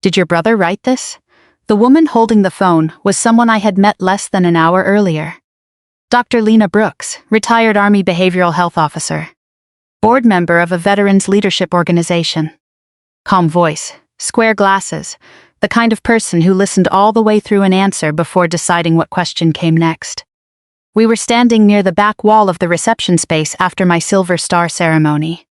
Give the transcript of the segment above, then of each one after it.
Did your brother write this? The woman holding the phone was someone I had met less than an hour earlier. Dr. Lena Brooks, retired Army behavioral health officer. Board member of a veterans leadership organization. Calm voice, square glasses, the kind of person who listened all the way through an answer before deciding what question came next. We were standing near the back wall of the reception space after my Silver Star ceremony.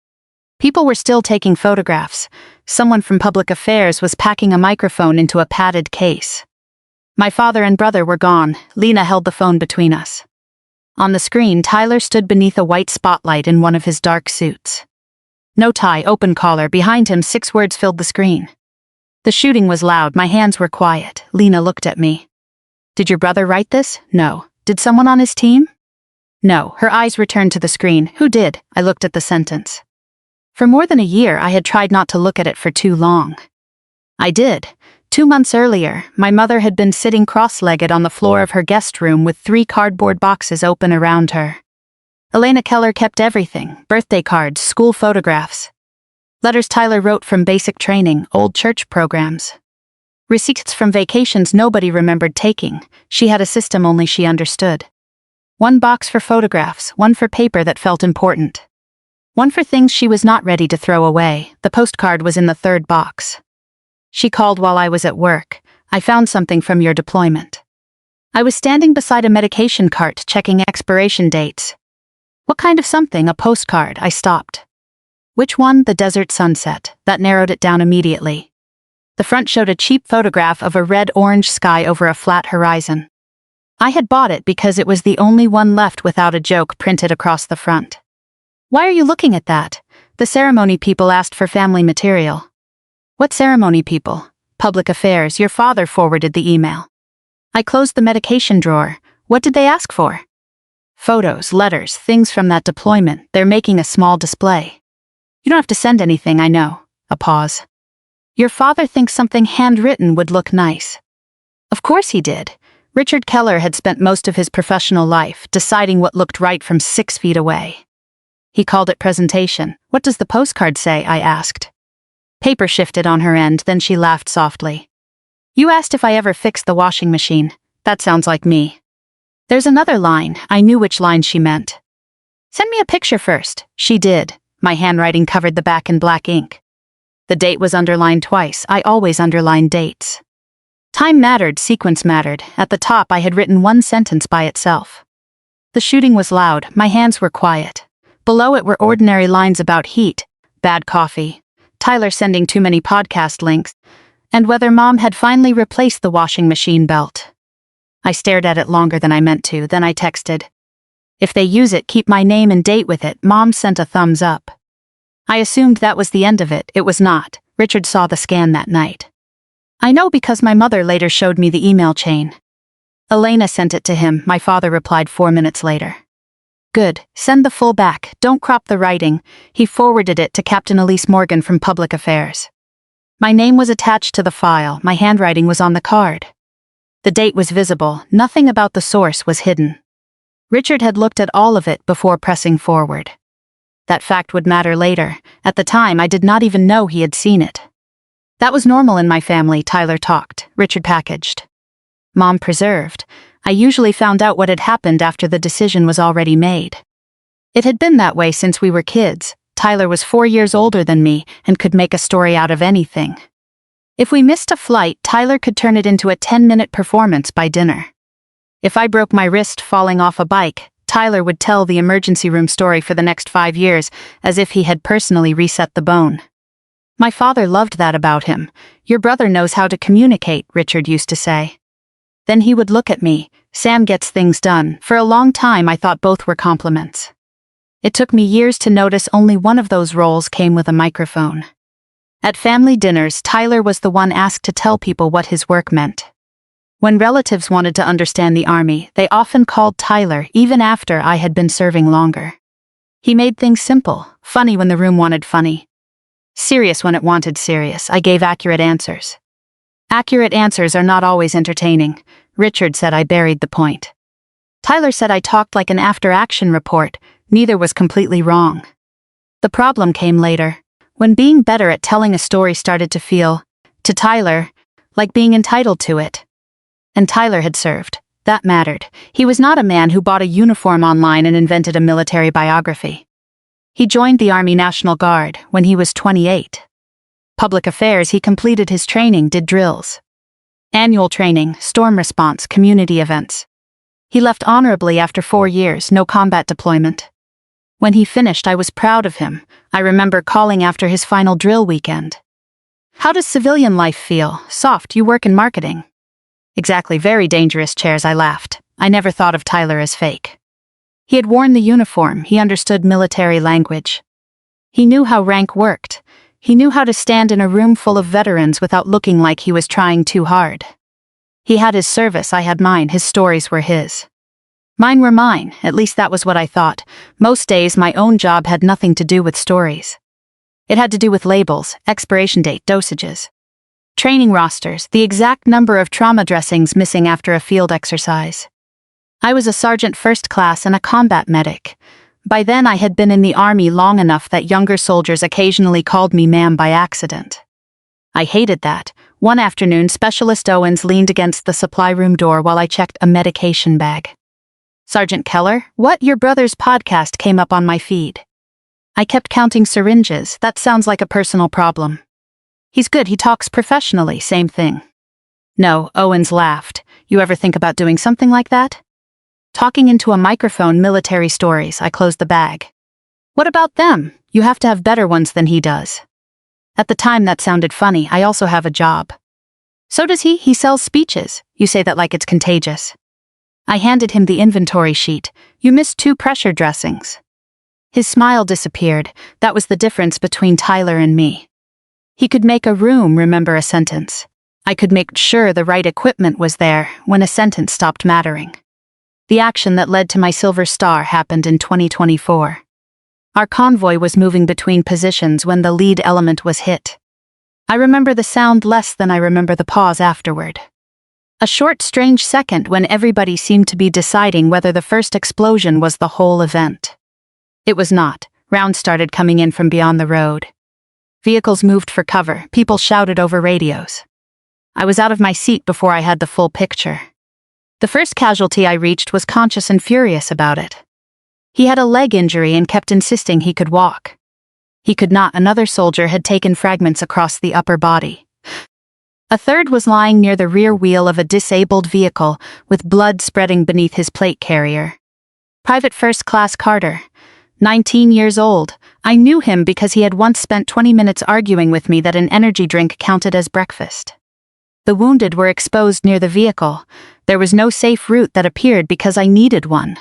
People were still taking photographs. Someone from public affairs was packing a microphone into a padded case. My father and brother were gone. Lena held the phone between us. On the screen, Tyler stood beneath a white spotlight in one of his dark suits. No tie, open collar. Behind him, 6 words filled the screen. The shooting was loud. My hands were quiet. Lena looked at me. Did your brother write this? No. Did someone on his team? No. Her eyes returned to the screen. Who did? I looked at the sentence. For more than a year, I had tried not to look at it for too long. I did. 2 months earlier, my mother had been sitting cross-legged on the floor of her guest room with 3 cardboard boxes open around her. Elena Keller kept everything: birthday cards, school photographs, letters Tyler wrote from basic training, old church programs, receipts from vacations nobody remembered taking. She had a system only she understood. 1 box for photographs, 1 for paper that felt important. 1 for things she was not ready to throw away. The postcard was in the 3rd box. She called while I was at work. I found something from your deployment. I was standing beside a medication cart checking expiration dates. What kind of something? A postcard. I stopped. Which one? The desert sunset. That narrowed it down immediately. The front showed a cheap photograph of a red-orange sky over a flat horizon. I had bought it because it was the only one left without a joke printed across the front. Why are you looking at that? The ceremony people asked for family material. What ceremony people? Public affairs. Your father forwarded the email. I closed the medication drawer. What did they ask for? Photos, letters, things from that deployment. They're making a small display. You don't have to send anything, I know. A pause. Your father thinks something handwritten would look nice. Of course he did. Richard Keller had spent most of his professional life deciding what looked right from 6 feet away. He called it presentation. What does the postcard say? I asked. Paper shifted on her end, then she laughed softly. You asked if I ever fixed the washing machine. That sounds like me. There's another line. I knew which line she meant. Send me a picture first. She did. My handwriting covered the back in black ink. The date was underlined twice. I always underline dates. Time mattered, sequence mattered. At the top I had written 1 sentence by itself. The shooting was loud. My hands were quiet. Below it were ordinary lines about heat, bad coffee, Tyler sending too many podcast links, and whether Mom had finally replaced the washing machine belt. I stared at it longer than I meant to, then I texted. If they use it, keep my name and date with it. Mom sent a thumbs up. I assumed that was the end of it. It was not. Richard saw the scan that night. I know because my mother later showed me the email chain. Elena sent it to him, my father replied 4 minutes later. Good, send the full back, don't crop the writing. He forwarded it to Captain Elise Morgan from Public Affairs. My name was attached to the file, my handwriting was on the card. The date was visible, nothing about the source was hidden. Richard had looked at all of it before pressing forward. That fact would matter later. At the time, I did not even know he had seen it. That was normal in my family, Tyler talked. Richard packaged. Mom preserved. I usually found out what had happened after the decision was already made. It had been that way since we were kids. Tyler was 4 years older than me and could make a story out of anything. If we missed a flight, Tyler could turn it into a 10-minute performance by dinner. If I broke my wrist falling off a bike, Tyler would tell the emergency room story for the next 5 years as if he had personally reset the bone. My father loved that about him. Your brother knows how to communicate, Richard used to say. Then he would look at me. Sam gets things done. For a long time I thought both were compliments. It took me years to notice only one of those roles came with a microphone. At family dinners, Tyler was the one asked to tell people what his work meant. When relatives wanted to understand the Army, they often called Tyler even after I had been serving longer. He made things simple, funny when the room wanted funny. Serious when it wanted serious. I gave accurate answers. Accurate answers are not always entertaining. Richard said I buried the point. Tyler said I talked like an after-action report. Neither was completely wrong. The problem came later, when being better at telling a story started to feel To Tyler, like being entitled to it. And Tyler had served. That mattered. He was not a man who bought a uniform online and invented a military biography. He joined the Army National Guard when he was 28. Public affairs, he completed his training, did drills. Annual training, storm response, community events. He left honorably after 4 years, no combat deployment. When he finished, I was proud of him. I remember calling after his final drill weekend. How does civilian life feel? Soft, you work in marketing. Exactly, very dangerous chairs, I laughed. I never thought of Tyler as fake. He had worn the uniform, he understood military language. He knew how rank worked. He knew how to stand in a room full of veterans without looking like he was trying too hard. He had his service, I had mine, his stories were his. Mine were mine, at least that was what I thought. Most days my own job had nothing to do with stories. It had to do with labels, expiration date, dosages. Training rosters, the exact number of trauma dressings missing after a field exercise. I was a sergeant first class and a combat medic. By then I had been in the Army long enough that younger soldiers occasionally called me ma'am by accident. I hated that. One afternoon, Specialist Owens leaned against the supply room door while I checked a medication bag. Sergeant Keller, what? Your brother's podcast came up on my feed. I kept counting syringes, that sounds like a personal problem. He's good, he talks professionally, same thing. No, Owens laughed. You ever think about doing something like that? Talking into a microphone, military stories, I closed the bag. What about them? You have to have better ones than he does. At the time that sounded funny, I also have a job. So does he sells speeches. You say that like it's contagious. I handed him the inventory sheet. You missed 2 pressure dressings. His smile disappeared. That was the difference between Tyler and me. He could make a room remember a sentence. I could make sure the right equipment was there when a sentence stopped mattering. The action that led to my Silver Star happened in 2024. Our convoy was moving between positions when the lead element was hit. I remember the sound less than I remember the pause afterward. A short, strange second when everybody seemed to be deciding whether the first explosion was the whole event. It was not. Rounds started coming in from beyond the road. Vehicles moved for cover, people shouted over radios. I was out of my seat before I had the full picture. The first casualty I reached was conscious and furious about it. He had a leg injury and kept insisting he could walk. He could not. Another soldier had taken fragments across the upper body. A third was lying near the rear wheel of a disabled vehicle, with blood spreading beneath his plate carrier. Private First Class Carter, 19 years old. I knew him because he had once spent 20 minutes arguing with me that an energy drink counted as breakfast. The wounded were exposed near the vehicle. There was no safe route that appeared because I needed one.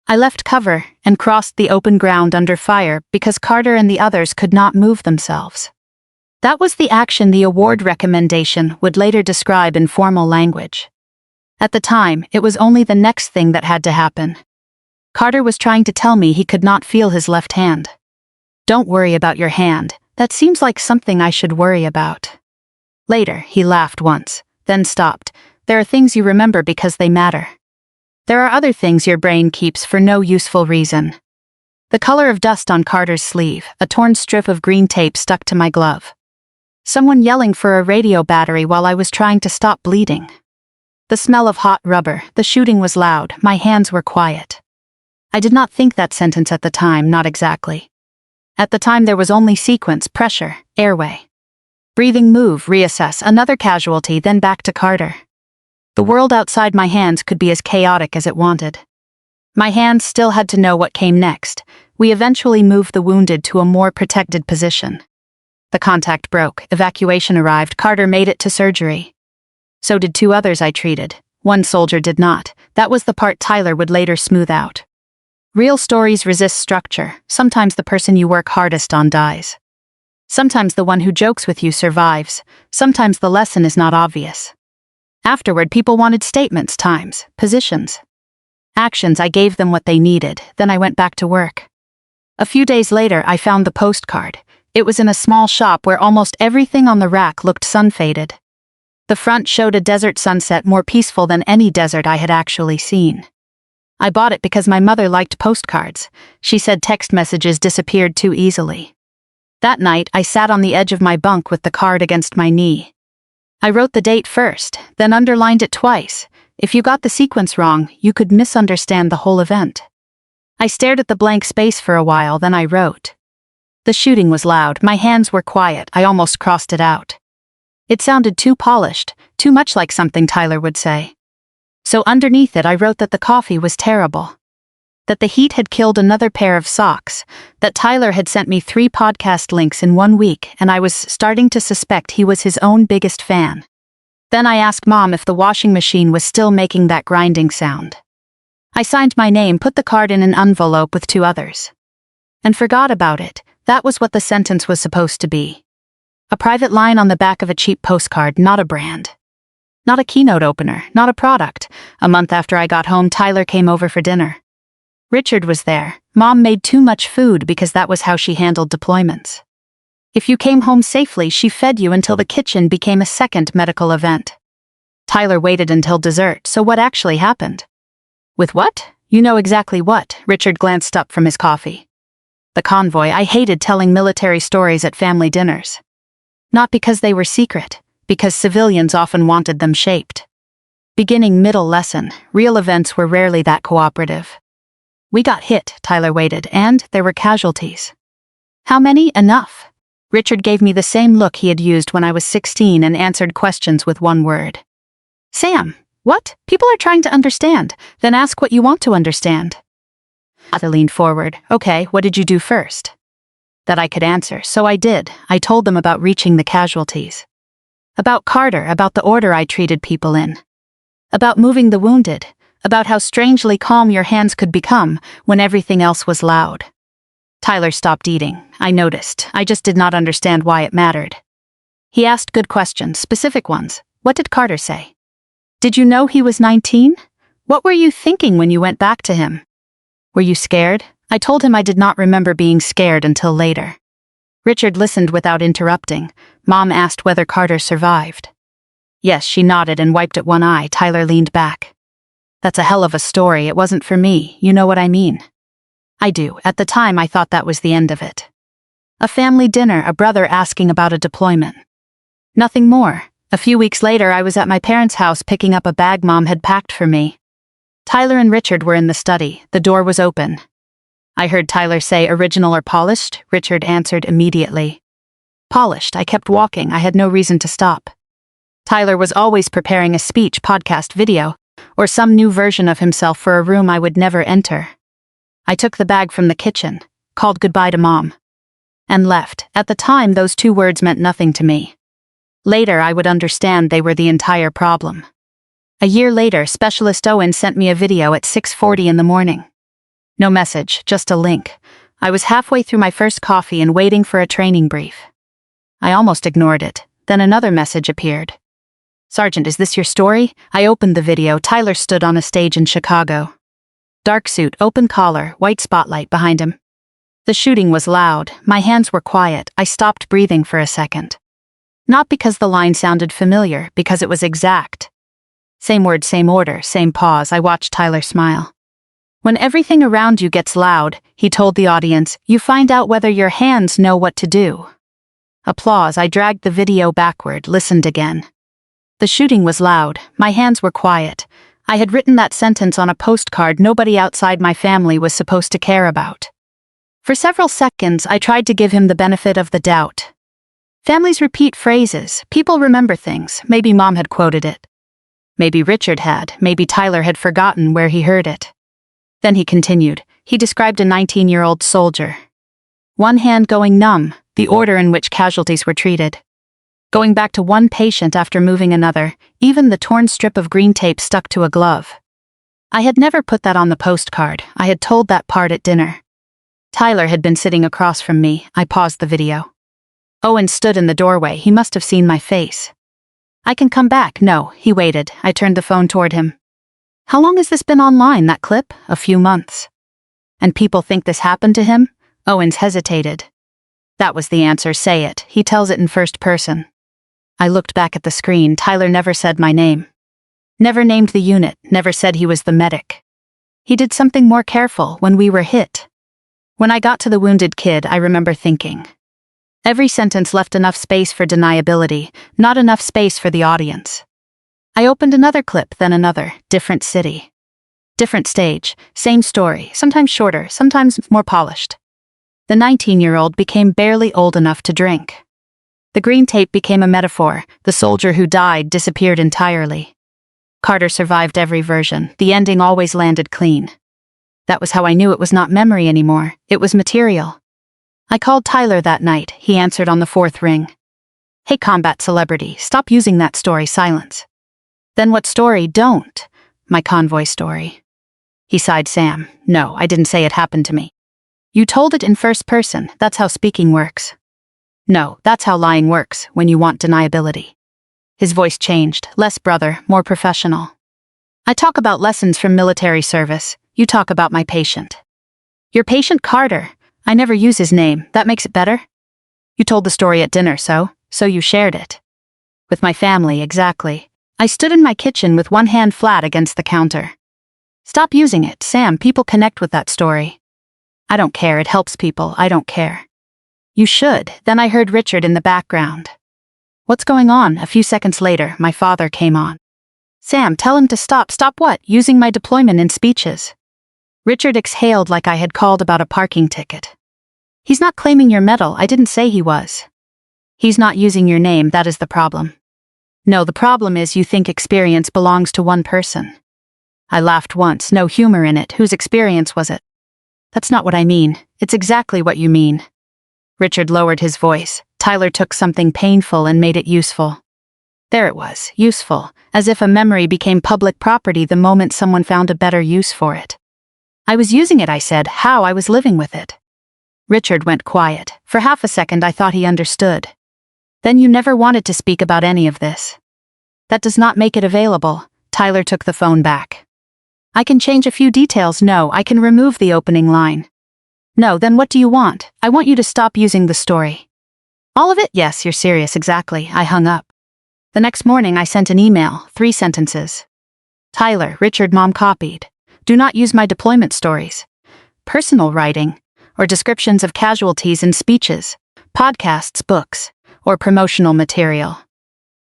I left cover and crossed the open ground under fire because Carter and the others could not move themselves. That was the action the award recommendation would later describe in formal language. At the time, it was only the next thing that had to happen. Carter was trying to tell me he could not feel his left hand. Don't worry about your hand, that seems like something I should worry about. Later, he laughed once, then stopped. There are things you remember because they matter. There are other things your brain keeps for no useful reason. The color of dust on Carter's sleeve, a torn strip of green tape stuck to my glove. Someone yelling for a radio battery while I was trying to stop bleeding. The smell of hot rubber, the shooting was loud, my hands were quiet. I did not think that sentence at the time, not exactly. At the time there was only sequence, pressure, airway. Breathing, move, reassess, another casualty, then back to Carter. The world outside my hands could be as chaotic as it wanted. My hands still had to know what came next. We eventually moved the wounded to a more protected position. The contact broke, evacuation arrived, Carter made it to surgery. So did 2 others I treated. One soldier did not. That was the part Tyler would later smooth out. Real stories resist structure. Sometimes the person you work hardest on dies. Sometimes the one who jokes with you survives. Sometimes the lesson is not obvious. Afterward, people wanted statements, times, positions. Actions. I gave them what they needed, then I went back to work. A few days later, I found the postcard. It was in a small shop where almost everything on the rack looked sun-faded. The front showed a desert sunset more peaceful than any desert I had actually seen. I bought it because my mother liked postcards. She said text messages disappeared too easily. That night, I sat on the edge of my bunk with the card against my knee. I wrote the date first, then underlined it twice. If you got the sequence wrong, you could misunderstand the whole event. I stared at the blank space for a while, then I wrote. The shooting was loud, my hands were quiet, I almost crossed it out. It sounded too polished, too much like something Tyler would say. So underneath it I wrote that the coffee was terrible. That the heat had killed another pair of socks, that Tyler had sent me 3 podcast links in 1 week and I was starting to suspect he was his own biggest fan. Then I asked Mom if the washing machine was still making that grinding sound. I signed my name, put the card in an envelope with 2 others. And forgot about it. That was what the sentence was supposed to be. A private line on the back of a cheap postcard, not a brand. Not a keynote opener, not a product. A month after I got home, Tyler came over for dinner. Richard was there. Mom made too much food because that was how she handled deployments. If you came home safely, she fed you until the kitchen became a second medical event. Tyler waited until dessert, so what actually happened? With what? You know exactly what. Richard glanced up from his coffee. The convoy. I hated telling military stories at family dinners. Not because they were secret, because civilians often wanted them shaped. Beginning, middle, lesson. Real events were rarely that cooperative. We got hit, Tyler waited, and there were casualties. How many? Enough. Richard gave me the same look he had used when I was 16 and answered questions with 1 word. Sam, what? People are trying to understand. Then ask what you want to understand. I leaned forward. Okay, what did you do first? That I could answer, so I did. I told them about reaching the casualties. About Carter, about the order I treated people in. About moving the wounded. About how strangely calm your hands could become when everything else was loud. Tyler stopped eating. I noticed. I just did not understand why it mattered. He asked good questions, specific ones. What did Carter say? Did you know he was 19? What were you thinking when you went back to him? Were you scared? I told him I did not remember being scared until later. Richard listened without interrupting. Mom asked whether Carter survived. Yes, she nodded and wiped at one eye. Tyler leaned back. That's a hell of a story. It wasn't for me. You know what I mean? I do. At the time, I thought that was the end of it. A family dinner, a brother asking about a deployment. Nothing more. A few weeks later, I was at my parents' house picking up a bag Mom had packed for me. Tyler and Richard were in the study. The door was open. I heard Tyler say, original or polished? Richard answered immediately. Polished. I kept walking. I had no reason to stop. Tyler was always preparing a speech, podcast, video, or some new version of himself for a room I would never enter. I took the bag from the kitchen, called goodbye to Mom, and left. At the time, those 2 words meant nothing to me. Later, I would understand they were the entire problem. A year later, Specialist Owen sent me a video at 6:40 in the morning. No message, just a link. I was halfway through my first coffee and waiting for a training brief. I almost ignored it. Then another message appeared. Sergeant, is this your story? I opened the video. Tyler stood on a stage in Chicago. Dark suit, open collar, white spotlight behind him. The shooting was loud. My hands were quiet. I stopped breathing for a second. Not because the line sounded familiar, because it was exact. Same word, same order, same pause. I watched Tyler smile. When everything around you gets loud, he told the audience, you find out whether your hands know what to do. Applause. I dragged the video backward, listened again. The shooting was loud. My hands were quiet. I had written that sentence on a postcard nobody outside my family was supposed to care about. For several seconds, I tried to give him the benefit of the doubt. Families repeat phrases. People remember things. Maybe Mom had quoted it. Maybe Richard had. Maybe Tyler had forgotten where he heard it. Then he continued. He described a 19-year-old soldier. One hand going numb, the order in which casualties were treated. Going back to one patient after moving another, even the torn strip of green tape stuck to a glove. I had never put that on the postcard. I had told that part at dinner. Tyler had been sitting across from me. I paused the video. Owen stood in the doorway. He must have seen my face. I can come back. No, he waited. I turned the phone toward him. How long has this been online, that clip? A few months. And people think this happened to him? Owens hesitated. That was the answer. Say it. He tells it in first person. I looked back at the screen. Tyler never said my name. Never named the unit. Never said he was the medic. He did something more careful when we were hit. When I got to the wounded kid, I remember thinking, Every sentence left enough space for deniability, not enough space for the audience. I opened another clip, then another, different city. Different stage, same story, sometimes shorter, sometimes more polished. The 19-year-old became barely old enough to drink. The green tape became a metaphor, the soldier who died disappeared entirely. Carter survived every version, the ending always landed clean. That was how I knew it was not memory anymore, it was material. I called Tyler that night, he answered on the fourth ring. Hey combat celebrity, stop using that story, silence. Then what story? Don't. My convoy story. He sighed. Sam, no, I didn't say it happened to me. You told it in first person, that's how speaking works. No, that's how lying works, when you want deniability. His voice changed, less brother, more professional. I talk about lessons from military service, you talk about my patient. Your patient Carter, I never use his name, that makes it better? You told the story at dinner, so you shared it. With my family, exactly. I stood in my kitchen with one hand flat against the counter. Stop using it, Sam, people connect with that story. I don't care, it helps people, I don't care. You should. Then I heard Richard in the background. What's going on? A few seconds later, my father came on. Sam, tell him to stop. Stop what? Using my deployment in speeches. Richard exhaled like I had called about a parking ticket. He's not claiming your medal, I didn't say he was. He's not using your name, that is the problem. No, the problem is you think experience belongs to one person. I laughed once, no humor in it. Whose experience was it? That's not what I mean. It's exactly what you mean. Richard lowered his voice. Tyler took something painful and made it useful. There it was, useful, as if a memory became public property the moment someone found a better use for it. I was using it, I said, how I was living with it. Richard went quiet. For half a second I thought he understood. Then you never wanted to speak about any of this. That does not make it available. Tyler took the phone back. I can change a few details. No, I can remove the opening line. No, then what do you want? I want you to stop using the story. All of it? Yes, you're serious, exactly. I hung up. The next morning I sent an email, 3 sentences. Tyler, Richard, Mom copied. Do not use my deployment stories. Personal writing, or descriptions of casualties in speeches, podcasts, books, or promotional material.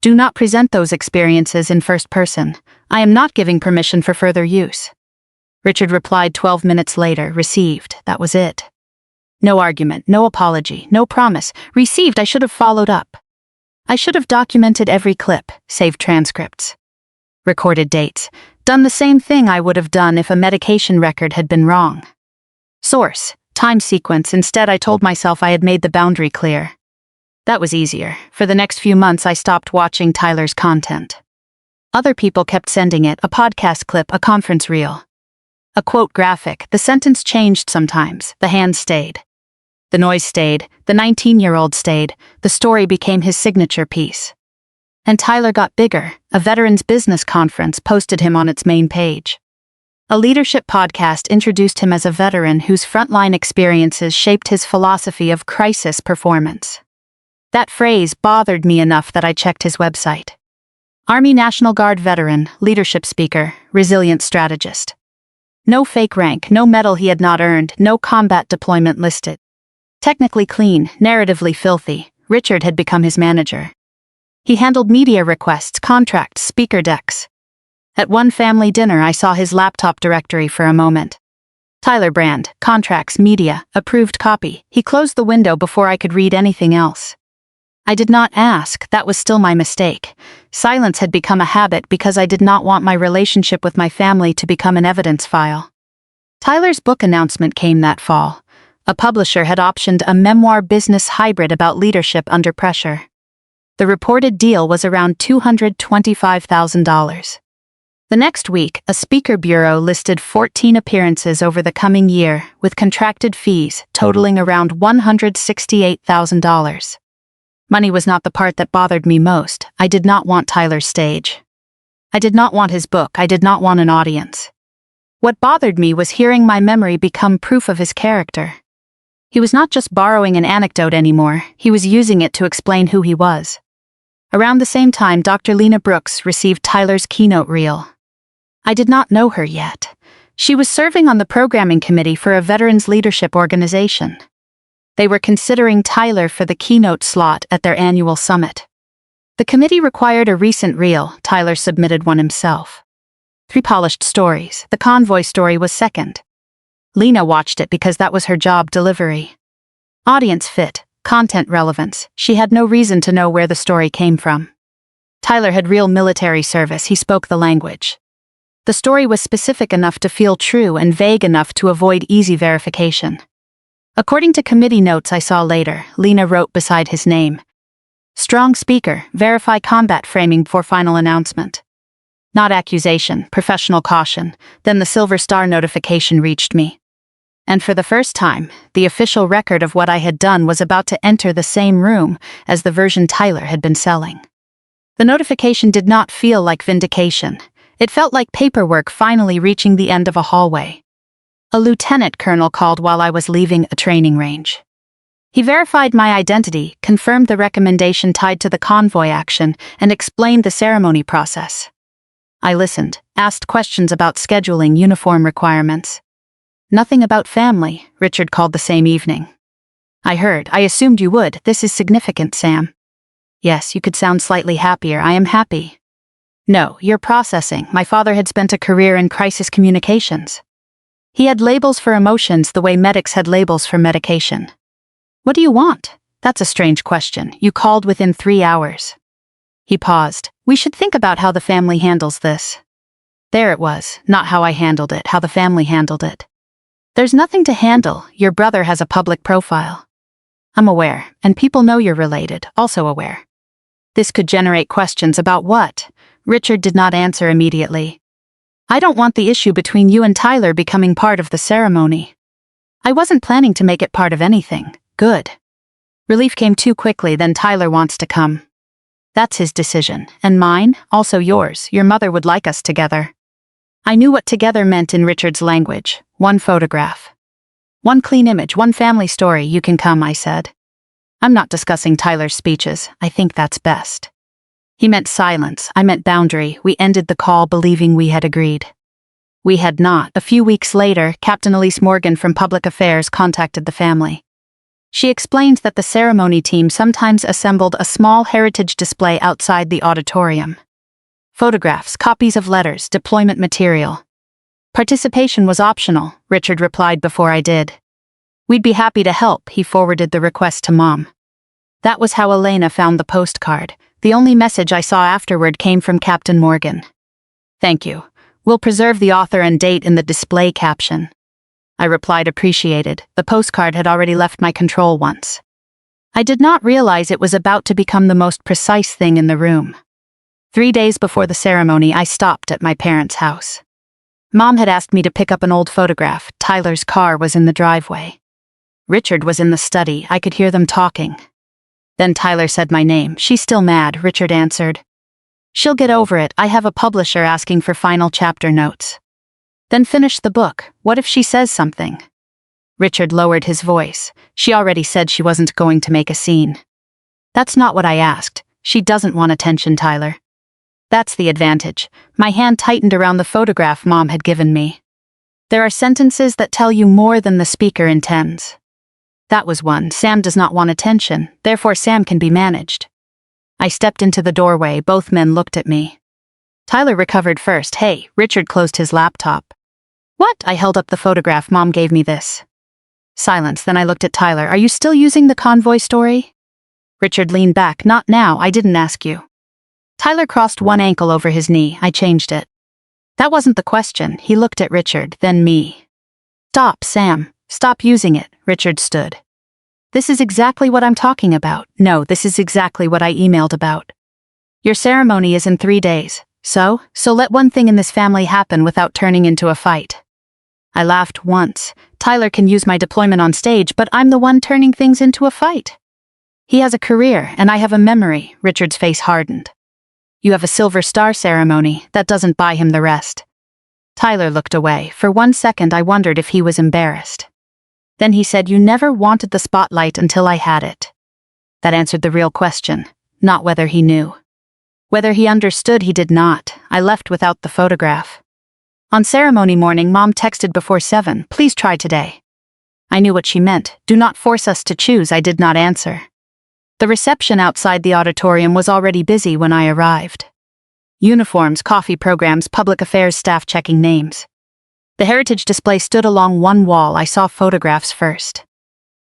Do not present those experiences in first person. I am not giving permission for further use. Richard replied 12 minutes later, received, that was it. No argument, no apology, no promise. Received, I should have followed up. I should have documented every clip, saved transcripts. Recorded dates. Done the same thing I would have done if a medication record had been wrong. Source, time sequence. Instead, I told myself I had made the boundary clear. That was easier. For the next few months, I stopped watching Tyler's content. Other people kept sending it, a podcast clip, a conference reel. A quote graphic. The sentence changed sometimes. The hand stayed. The noise stayed. The 19-year-old stayed. The story became his signature piece. And Tyler got bigger. A veterans business conference posted him on its main page. A leadership podcast introduced him as a veteran whose frontline experiences shaped his philosophy of crisis performance. That phrase bothered me enough that I checked his website. Army National Guard veteran, leadership speaker, resilient strategist. No fake rank, no medal he had not earned, no combat deployment listed. Technically clean, narratively filthy, Richard had become his manager. He handled media requests, contracts, speaker decks. At one family dinner I saw his laptop directory for a moment. Tyler Brand, contracts, media, approved copy. He closed the window before I could read anything else. I did not ask, that was still my mistake. Silence had become a habit because I did not want my relationship with my family to become an evidence file. Tyler's book announcement came that fall. A publisher had optioned a memoir business hybrid about leadership under pressure. The reported deal was around $225,000. The next week, a speaker bureau listed 14 appearances over the coming year, with contracted fees totaling around $168,000. Money was not the part that bothered me most. I did not want Tyler's stage. I did not want his book. I did not want an audience. What bothered me was hearing my memory become proof of his character. He was not just borrowing an anecdote anymore, he was using it to explain who he was. Around the same time, Dr. Lena Brooks received Tyler's keynote reel. I did not know her yet. She was serving on the programming committee for a veterans leadership organization. They were considering Tyler for the keynote slot at their annual summit. The committee required a recent reel. Tyler submitted one himself. 3 polished stories. The convoy story was second. Lena watched it because that was her job: delivery. Audience fit, content relevance. She had no reason to know where the story came from. Tyler had real military service. He spoke the language. The story was specific enough to feel true and vague enough to avoid easy verification. According to committee notes I saw later, Lena wrote beside his name, "Strong speaker, verify combat framing before final announcement." Not accusation, professional caution. Then the Silver Star notification reached me. And for the first time, the official record of what I had done was about to enter the same room as the version Tyler had been selling. The notification did not feel like vindication. It felt like paperwork finally reaching the end of a hallway. A lieutenant colonel called while I was leaving a training range. He verified my identity, confirmed the recommendation tied to the convoy action, and explained the ceremony process. I listened, asked questions about scheduling, uniform requirements. Nothing about family, Richard called the same evening. I assumed you would. This is significant, Sam. Yes, you could sound slightly happier. I am happy. No, you're processing. My father had spent a career in crisis communications. He had labels for emotions the way medics had labels for medication. What do you want? That's a strange question. You called within 3 hours. He paused. We should think about how the family handles this. There it was, not how I handled it, how the family handled it. There's nothing to handle. Your brother has a public profile. I'm aware, and people know you're related, also aware. This could generate questions about what? Richard did not answer immediately. I don't want the issue between you and Tyler becoming part of the ceremony. I wasn't planning to make it part of anything. Good. Relief came too quickly. Then Tyler wants to come. That's his decision, and mine, also yours. Your mother would like us together. I knew what together meant in Richard's language. 1 photograph. 1 clean image, 1 family story. You can come, I said. I'm not discussing Tyler's speeches. I think that's best. He meant silence. I meant boundary. We ended the call believing we had agreed. We had not. A few weeks later, Captain Elise Morgan from Public Affairs contacted the family. She explained that the ceremony team sometimes assembled a small heritage display outside the auditorium. Photographs, copies of letters, deployment material. Participation was optional, Richard replied before I did. We'd be happy to help. He forwarded the request to Mom. That was how Elena found the postcard. The only message I saw afterward came from Captain Morgan. Thank you. We'll preserve the author and date in the display caption. I replied, appreciated. The postcard had already left my control once. I did not realize it was about to become the most precise thing in the room. 3 days before the ceremony, I stopped at my parents' house. Mom had asked me to pick up an old photograph. Tyler's car was in the driveway. Richard was in the study. I could hear them talking. Then Tyler said my name. She's still mad, Richard answered. She'll get over it. I have a publisher asking for final chapter notes. Then finish the book. What if she says something? Richard lowered his voice. She already said she wasn't going to make a scene. That's not what I asked. She doesn't want attention, Tyler. That's the advantage. My hand tightened around the photograph Mom had given me. There are sentences that tell you more than the speaker intends. That was one. Sam does not want attention, therefore Sam can be managed. I stepped into the doorway. Both men looked at me. Tyler recovered first. Hey, Richard closed his laptop. What? I held up the photograph. Mom gave me this. Silence. Then I looked at Tyler. Are you still using the convoy story? Richard leaned back. Not now. I didn't ask you. Tyler crossed one ankle over his knee. I changed it. That wasn't the question. He looked at Richard, then me. Stop, Sam. Stop using it. Richard stood. This is exactly what I'm talking about. No, this is exactly what I emailed about. Your ceremony is in 3 days. So let one thing in this family happen without turning into a fight. I laughed once. Tyler can use my deployment on stage, but I'm the one turning things into a fight. He has a career, and I have a memory. Richard's face hardened. You have a Silver Star ceremony. That doesn't buy him the rest. Tyler looked away. For 1 second I wondered if he was embarrassed. Then he said, you never wanted the spotlight until I had it. That answered the real question, not whether he knew. Whether he understood, he did not. I left without the photograph. On ceremony morning, Mom texted before 7, please try today. I knew what she meant. Do not force us to choose. I did not answer. The reception outside the auditorium was already busy when I arrived. Uniforms, coffee programs, public affairs staff checking names. The heritage display stood along one wall. I saw photographs first.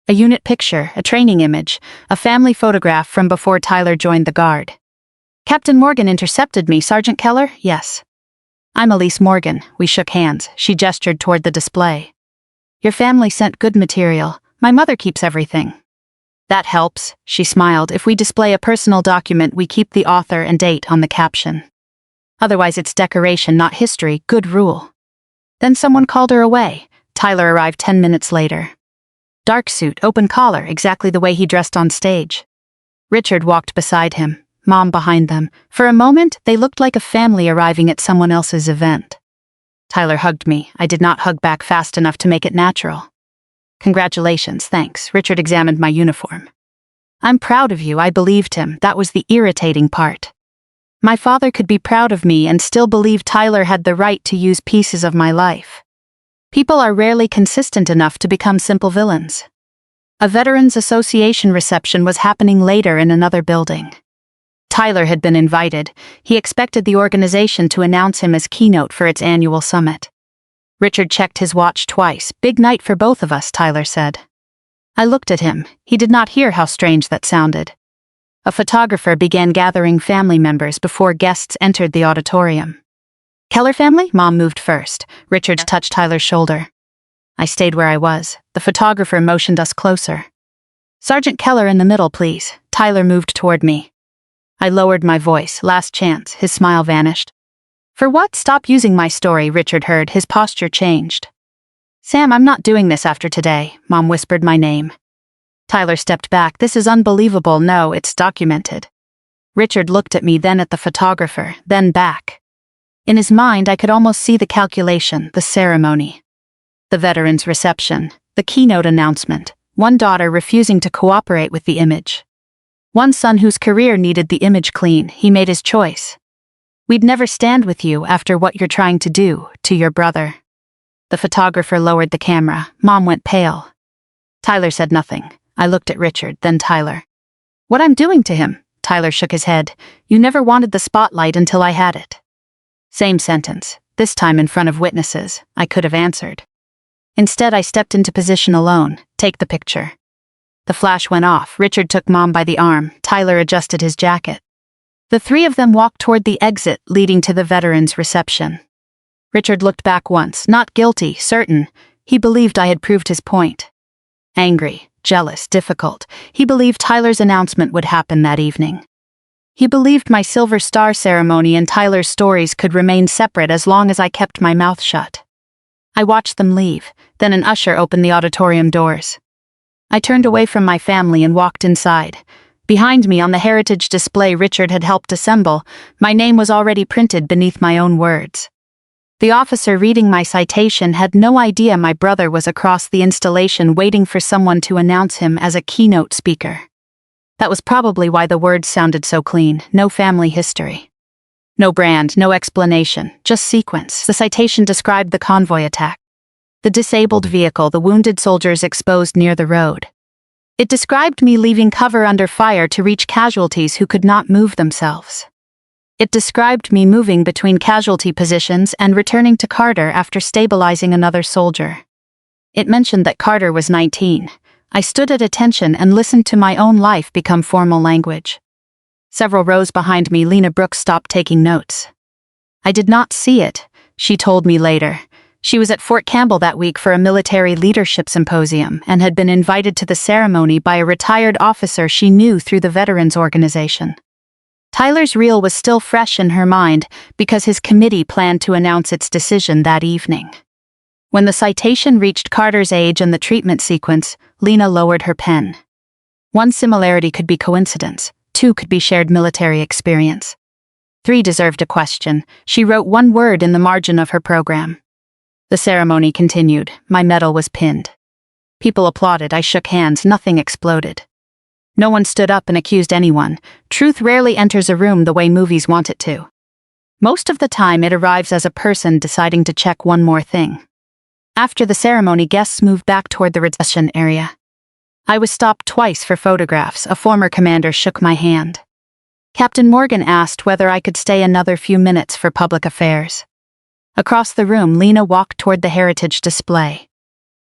A unit picture, a training image, a family photograph from before Tyler joined the Guard. Captain Morgan intercepted me. Sergeant Keller? Yes. I'm Elise Morgan. We shook hands. She gestured toward the display. Your family sent good material. My mother keeps everything. That helps, she smiled. If we display a personal document, we keep the author and date on the caption. Otherwise it's decoration, not history. Good rule. Then someone called her away. Tyler arrived 10 minutes later. Dark suit, open collar, exactly the way he dressed on stage. Richard walked beside him, Mom behind them. For a moment, they looked like a family arriving at someone else's event. Tyler hugged me. I did not hug back fast enough to make it natural. Congratulations, thanks. Richard examined my uniform. I'm proud of you. I believed him. That was the irritating part. My father could be proud of me and still believe Tyler had the right to use pieces of my life. People are rarely consistent enough to become simple villains. A Veterans Association reception was happening later in another building. Tyler had been invited. He expected the organization to announce him as keynote for its annual summit. Richard checked his watch twice. Big night for both of us, Tyler said. I looked at him. He did not hear how strange that sounded. A photographer began gathering family members before guests entered the auditorium. Keller family? Mom moved first. Richard touched Tyler's shoulder. I stayed where I was. The photographer motioned us closer. Sergeant Keller in the middle, please. Tyler moved toward me. I lowered my voice. Last chance. His smile vanished. For what? Stop using my story, Richard heard. His posture changed. Sam, I'm not doing this after today. Mom whispered my name. Tyler stepped back. This is unbelievable. No, it's documented. Richard looked at me, then at the photographer, then back. In his mind, I could almost see the calculation, the ceremony. The veterans' reception, the keynote announcement, one daughter refusing to cooperate with the image. One son whose career needed the image clean. He made his choice. We'd never stand with you after what you're trying to do to your brother. The photographer lowered the camera. Mom went pale. Tyler said nothing. I looked at Richard, then Tyler. What I'm doing to him? Tyler shook his head. You never wanted the spotlight until I had it. Same sentence, this time in front of witnesses. I could have answered. Instead, I stepped into position alone. Take the picture. The flash went off. Richard took Mom by the arm. Tyler adjusted his jacket. The three of them walked toward the exit leading to the veterans' reception. Richard looked back once, not guilty, certain. He believed I had proved his point. Angry, jealous, difficult. He believed Tyler's announcement would happen that evening. He believed my Silver Star ceremony and Tyler's stories could remain separate as long as I kept my mouth shut. I watched them leave, then an usher opened the auditorium doors. I turned away from my family and walked inside. Behind me on the heritage display Richard had helped assemble, my name was already printed beneath my own words. The officer reading my citation had no idea my brother was across the installation waiting for someone to announce him as a keynote speaker. That was probably why the words sounded so clean. No family history. No brand, no explanation, just sequence. The citation described the convoy attack. The disabled vehicle, the wounded soldiers exposed near the road. It described me leaving cover under fire to reach casualties who could not move themselves. It described me moving between casualty positions and returning to Carter after stabilizing another soldier. It mentioned that Carter was 19. I stood at attention and listened to my own life become formal language. Several rows behind me, Lena Brooks stopped taking notes. I did not see it, she told me later. She was at Fort Campbell that week for a military leadership symposium and had been invited to the ceremony by a retired officer she knew through the veterans organization. Tyler's reel was still fresh in her mind because his committee planned to announce its decision that evening. When the citation reached Carter's age and the treatment sequence, Lena lowered her pen. One similarity could be coincidence, two could be shared military experience. Three deserved a question. She wrote one word in the margin of her program. The ceremony continued. My medal was pinned. People applauded. I shook hands. Nothing exploded. No one stood up and accused anyone. Truth rarely enters a room the way movies want it to. Most of the time it arrives as a person deciding to check one more thing. After the ceremony, guests moved back toward the reception area. I was stopped twice for photographs. A former commander shook my hand. Captain Morgan asked whether I could stay another few minutes for public affairs. Across the room, Lena walked toward the heritage display.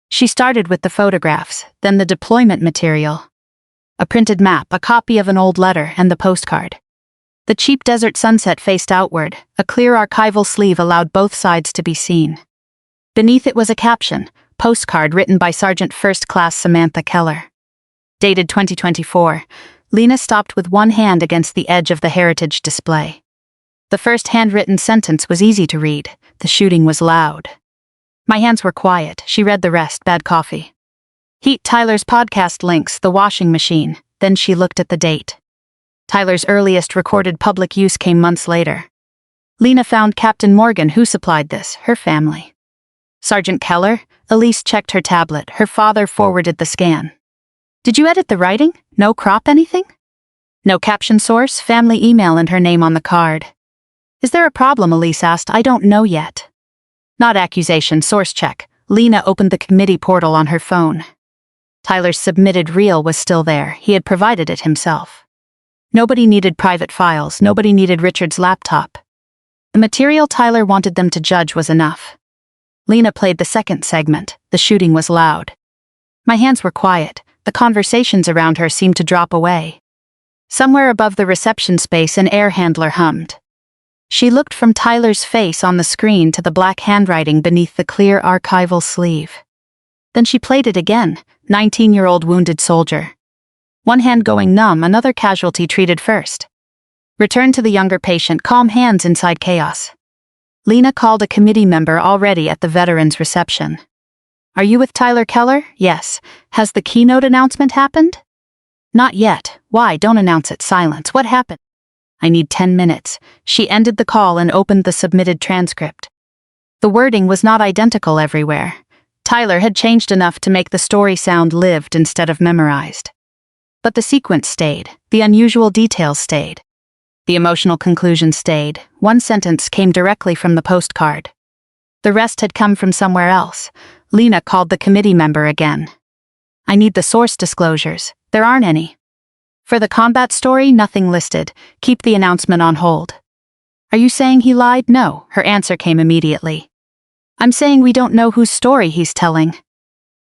She started with the photographs, then the deployment material. A printed map, a copy of an old letter, and the postcard. The cheap desert sunset faced outward. A clear archival sleeve allowed both sides to be seen. Beneath it was a caption, postcard written by Sergeant First Class Samantha Keller. Dated 2024, Lena stopped with one hand against the edge of the heritage display. The first handwritten sentence was easy to read. The shooting was loud. My hands were quiet. She read the rest. Bad coffee. Heat Tyler's podcast links, the washing machine. Then she looked at the date. Tyler's earliest recorded public use came months later. Lena found Captain Morgan, who supplied this, her family. Sergeant Keller? Elise checked her tablet. Her father forwarded the scan. Did you edit the writing? No crop anything? No caption source, family email and her name on the card. Is there a problem? Elise asked. I don't know yet. Not accusation, source check. Lena opened the committee portal on her phone. Tyler's submitted reel was still there. He had provided it himself. Nobody needed private files. Nobody needed Richard's laptop. The material Tyler wanted them to judge was enough. Lena played the second segment. The shooting was loud. My hands were quiet. The conversations around her seemed to drop away. Somewhere above the reception space, an air handler hummed. She looked from Tyler's face on the screen to the black handwriting beneath the clear archival sleeve. Then she played it again, 19-year-old wounded soldier. One hand going numb, another casualty treated first. Return to the younger patient, calm hands inside chaos. Lena called a committee member already at the veterans' reception. Are you with Tyler Keller? Yes. Has the keynote announcement happened? Not yet. Why? Don't announce it. Silence. What happened? I need 10 minutes. She ended the call and opened the submitted transcript. The wording was not identical everywhere. Tyler had changed enough to make the story sound lived instead of memorized. But the sequence stayed. The unusual details stayed. The emotional conclusion stayed. One sentence came directly from the postcard. The rest had come from somewhere else. Lena called the committee member again. I need the source disclosures. There aren't any. For the combat story, nothing listed. Keep the announcement on hold. Are you saying he lied? No, her answer came immediately. I'm saying we don't know whose story he's telling.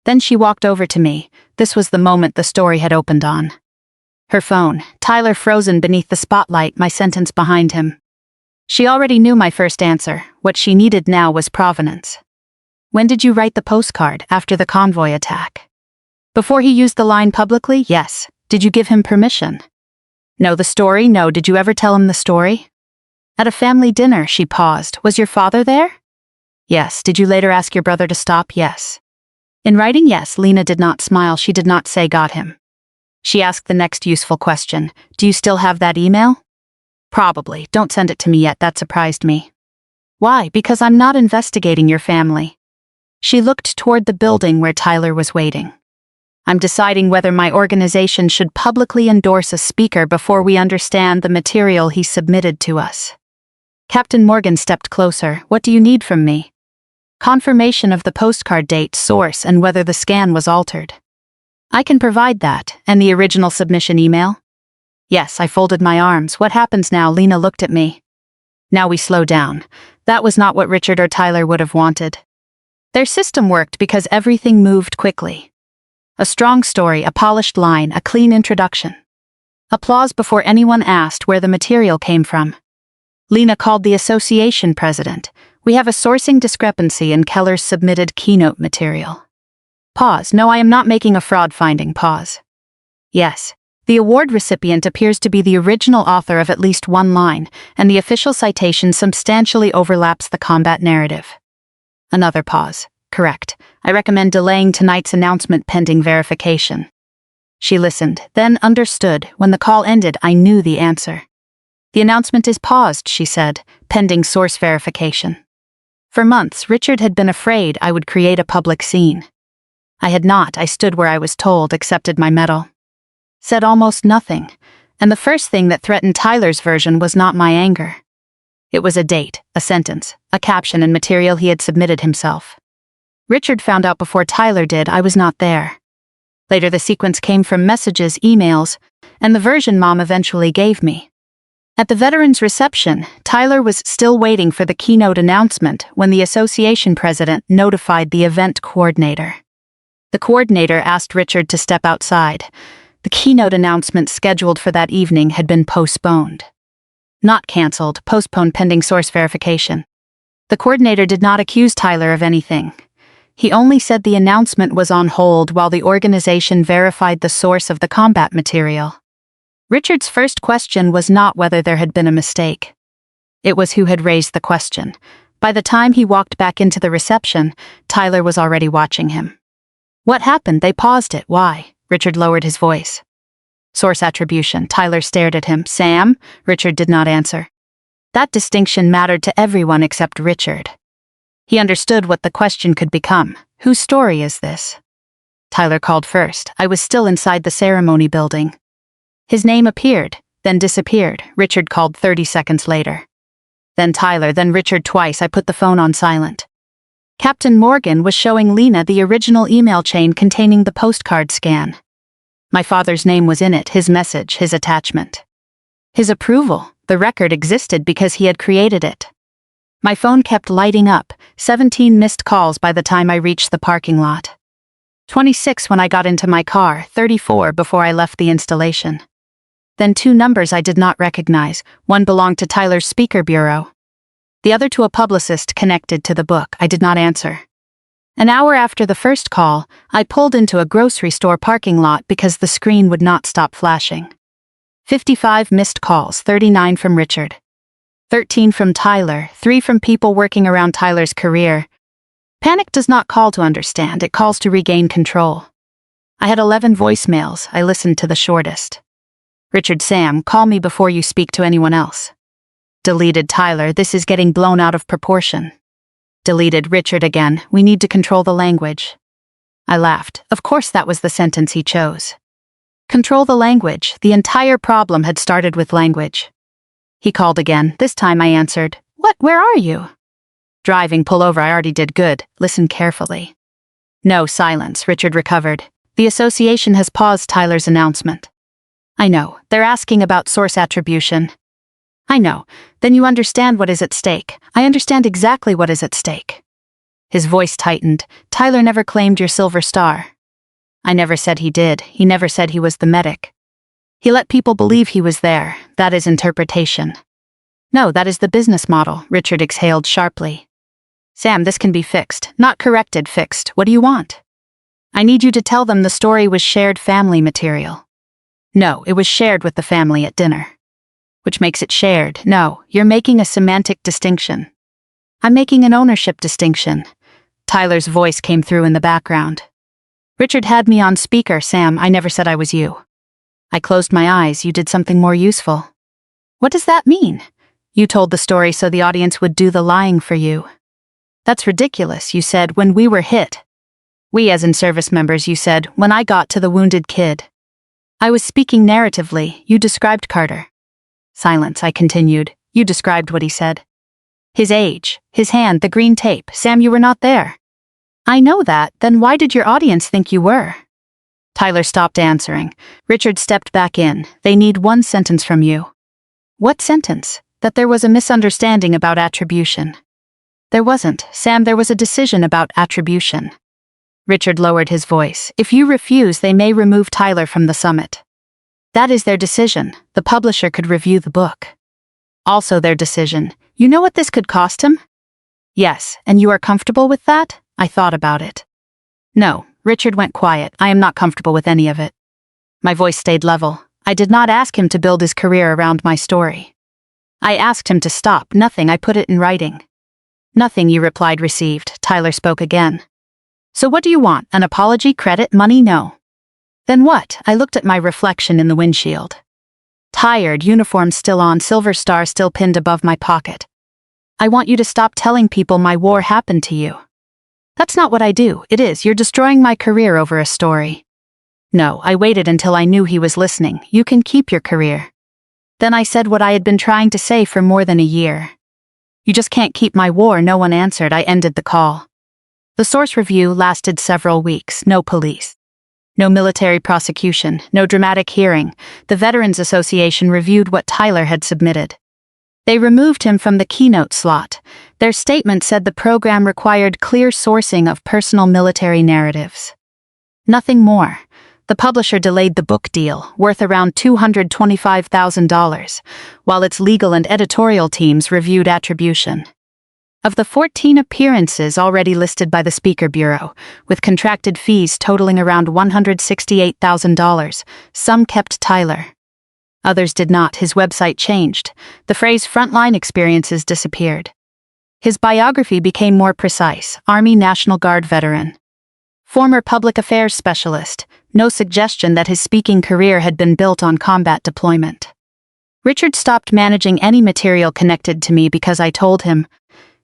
Then she walked over to me. This was the moment the story had opened on. Her phone, Tyler frozen beneath the spotlight, my sentence behind him. She already knew my first answer. What she needed now was provenance. When did you write the postcard? After the convoy attack. Before he used the line publicly? Yes. Did you give him permission? No. The story? No. Did you ever tell him the story? At a family dinner, she paused. Was your father there? Yes. Did you later ask your brother to stop? Yes. In writing? Yes. Lena did not smile. She did not say got him. She asked the next useful question. Do you still have that email? Probably. Don't send it to me yet. That surprised me. Why? Because I'm not investigating your family. She looked toward the building where Tyler was waiting. I'm deciding whether my organization should publicly endorse a speaker before we understand the material he submitted to us. Captain Morgan stepped closer. What do you need from me? Confirmation of the postcard date, source, and whether the scan was altered. I can provide that. And the original submission email? Yes. I folded my arms. What happens now? Lena looked at me. Now we slow down. That was not what Richard or Tyler would have wanted. Their system worked because everything moved quickly. A strong story, a polished line, a clean introduction. Applause before anyone asked where the material came from. Lena called the association president. We have a sourcing discrepancy in Keller's submitted keynote material. Pause. No, I am not making a fraud finding. Pause. Yes. The award recipient appears to be the original author of at least one line, and the official citation substantially overlaps the combat narrative. Another pause. Correct. I recommend delaying tonight's announcement pending verification. She listened, then understood. When the call ended, I knew the answer. The announcement is paused, she said, pending source verification. For months, Richard had been afraid I would create a public scene. I had not. I stood where I was told, accepted my medal. Said almost nothing, and the first thing that threatened Tyler's version was not my anger. It was a date, a sentence, a caption and material he had submitted himself. Richard found out before Tyler did. I was not there. Later the sequence came from messages, emails, and the version Mom eventually gave me. At the veterans' reception, Tyler was still waiting for the keynote announcement when the association president notified the event coordinator. The coordinator asked Richard to step outside. The keynote announcement scheduled for that evening had been postponed. Not canceled, postponed pending source verification. The coordinator did not accuse Tyler of anything. He only said the announcement was on hold while the organization verified the source of the combat material. Richard's first question was not whether there had been a mistake. It was who had raised the question. By the time he walked back into the reception, Tyler was already watching him. What happened? They paused it. Why? Richard lowered his voice. Source attribution. Tyler stared at him. Sam? Richard did not answer. That distinction mattered to everyone except Richard. He understood what the question could become. Whose story is this? Tyler called first. I was still inside the ceremony building. His name appeared, then disappeared. Richard called 30 seconds later. Then Tyler, then Richard twice. I put the phone on silent. Captain Morgan was showing Lena the original email chain containing the postcard scan. My father's name was in it, his message, his attachment. His approval. The record existed because he had created it. My phone kept lighting up, 17 missed calls by the time I reached the parking lot. 26 when I got into my car, 34 before I left the installation. Then 2 numbers I did not recognize. One belonged to Tyler's speaker bureau. The other to a publicist connected to the book. I did not answer. An hour after the first call, I pulled into a grocery store parking lot because the screen would not stop flashing. 55 missed calls, 39 from Richard. 13 from Tyler, 3 from people working around Tyler's career. Panic does not call to understand, it calls to regain control. I had 11 voicemails. I listened to the shortest. Richard, Sam, call me before you speak to anyone else. Deleted Tyler, this is getting blown out of proportion. Deleted Richard again, we need to control the language. I laughed. Of course that was the sentence he chose. Control the language. The entire problem had started with language. He called again. This time I answered. What? Where are you? Driving, pull over. I already did. Good. Listen carefully. No, silence. Richard recovered. The association has paused Tyler's announcement. I know. They're asking about source attribution. I know. Then you understand what is at stake. I understand exactly what is at stake. His voice tightened. Tyler never claimed your silver star. I never said he did. He never said he was the medic. He let people believe he was there. That is interpretation. No, that is the business model. Richard exhaled sharply. Sam, this can be fixed. Not corrected, fixed. What do you want? I need you to tell them the story was shared family material. No, it was shared with the family at dinner. Which makes it shared. No, you're making a semantic distinction. I'm making an ownership distinction. Tyler's voice came through in the background. Richard had me on speaker. Sam, I never said I was you. I closed my eyes. You did something more useful. What does that mean? You told the story so the audience would do the lying for you. That's ridiculous, you said, when we were hit. We as in service members, you said, when I got to the wounded kid. I was speaking narratively. You described Carter. Silence, I continued. You described what he said. His age, his hand, the green tape. Sam, you were not there. I know that. Then why did your audience think you were? Tyler stopped answering. Richard stepped back in. They need one sentence from you. What sentence? That there was a misunderstanding about attribution. There wasn't, Sam. There was a decision about attribution. Richard lowered his voice. If you refuse, they may remove Tyler from the summit. That is their decision. The publisher could review the book. Also their decision. You know what this could cost him? Yes, and you are comfortable with that? I thought about it. No, Richard went quiet. I am not comfortable with any of it. My voice stayed level. I did not ask him to build his career around my story. I asked him to stop. Nothing. I put it in writing. Nothing, you replied. Received. Tyler spoke again. So what do you want? An apology? Credit? Money? No. Then what? I looked at my reflection in the windshield. Tired, uniform still on, silver star still pinned above my pocket. I want you to stop telling people my war happened to you. That's not what I do. It is. You're destroying my career over a story. No, I waited until I knew he was listening. You can keep your career. Then I said what I had been trying to say for more than a year. You just can't keep my war. No one answered. I ended the call. The source review lasted several weeks. No police. No military prosecution. No dramatic hearing. The Veterans Association reviewed what Tyler had submitted. They removed him from the keynote slot. Their statement said the program required clear sourcing of personal military narratives. Nothing more. The publisher delayed the book deal, worth around $225,000, while its legal and editorial teams reviewed attribution. Of the 14 appearances already listed by the Speaker Bureau, with contracted fees totaling around $168,000, some kept Tyler. Others did not. His website changed. The phrase frontline experiences disappeared. His biography became more precise: Army National Guard veteran. Former public affairs specialist. No suggestion that his speaking career had been built on combat deployment. Richard stopped managing any material connected to me because I told him,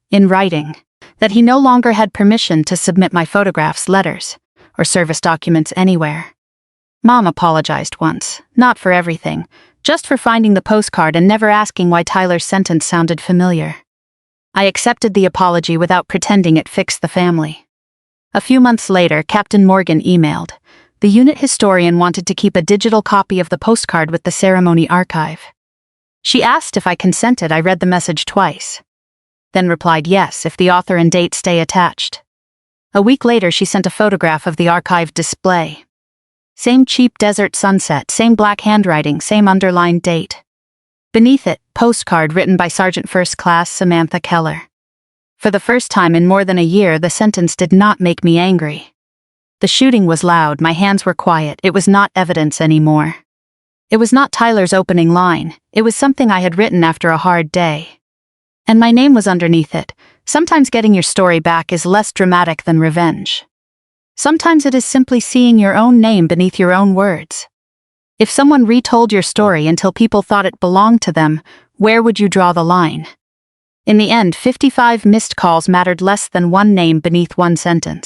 in writing, that he no longer had permission to submit my photographs, letters, or service documents anywhere. Mom apologized once, not for everything, just for finding the postcard and never asking why Tyler's sentence sounded familiar. I accepted the apology without pretending it fixed the family. A few months later, Captain Morgan emailed. The unit historian wanted to keep a digital copy of the postcard with the ceremony archive. She asked if I consented. I read the message twice. Then replied yes, if the author and date stay attached. A week later, she sent a photograph of the archived display. Same cheap desert sunset, same black handwriting, same underlined date. Beneath it, postcard written by Sergeant First Class Samantha Keller. For the first time in more than a year, the sentence did not make me angry. The shooting was loud, my hands were quiet, it was not evidence anymore. It was not Tyler's opening line, it was something I had written after a hard day. And my name was underneath it. Sometimes getting your story back is less dramatic than revenge. Sometimes it is simply seeing your own name beneath your own words. If someone retold your story until people thought it belonged to them, where would you draw the line? In the end, 55 missed calls mattered less than one name beneath one sentence.